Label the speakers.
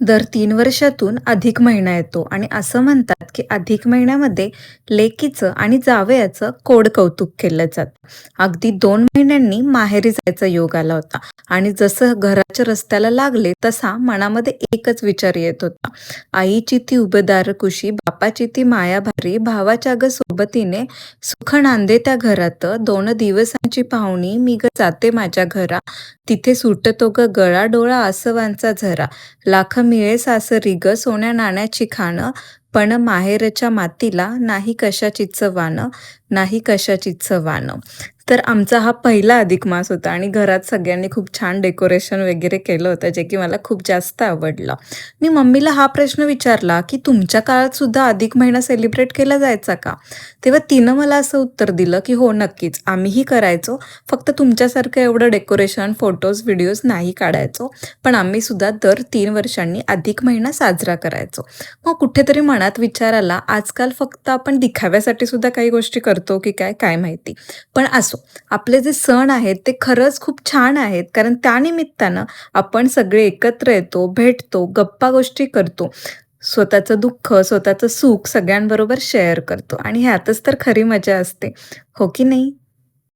Speaker 1: दर 3 वर्षातून अधिक महिना येतो आणि असं म्हणतात की अधिक महिन्यामध्ये लेकीचं आणि जावयाचं कोड कौतुक केलं जातं. अगदी 2 महिन्यांनी माहेरी जायचा योग आला होता आणि जसं घराच्या रस्त्याला लागले तसा मनामध्ये एकच विचार येत होता. आईची ती उबदार कुशी, बापाची ती माया भारी, भावाच्या ग सोबतीने सुख नांदे त्या घरात. 2 दिवसांची पाहुणी मी ग जाते माझ्या घरा, तिथे सुटतो ग गळा डोळा आसवांचा झरा. लाख मिळे सासरी ग सोन्या नाण्याची खाणं, पण माहेरच्या मातीला नाही कशाचीच वानं, नाही कशाचीच वानं. तर आमचा हा पहिला अधिक मास होता आणि घरात सगळ्यांनी खूप छान डेकोरेशन वगैरे केलं होतं, जे की मला खूप जास्त आवडलं. मी मम्मीला हा प्रश्न विचारला, की तुमच्या काळात सुद्धा अधिक महिना सेलिब्रेट केला जायचा का? तेव्हा तिनं मला असं उत्तर दिलं, की हो नक्कीच, आम्हीही करायचो. फक्त तुमच्यासारखं एवढं डेकोरेशन, फोटोज, व्हिडिओज नाही काढायचो. पण आम्ही सुद्धा दर 3 वर्षांनी अधिक महिना साजरा करायचो. मग कुठेतरी मनात विचार आला, आजकाल फक्त आपण दिखाव्यासाठी सुद्धा काही गोष्टी करतो की काय, काय माहिती. पण असो, आपले जे सण आहेत ते खरंच खूप छान आहेत, कारण त्यानिमित्तानं आपण सगळे एकत्र येतो, भेटतो, गप्पा गोष्टी करतो. स्वतःचं दुःख, स्वतःचं सुख सगळ्यांबरोबर शेअर करतो आणि ह्यातच तर खरी मजा असते. हो की नाही?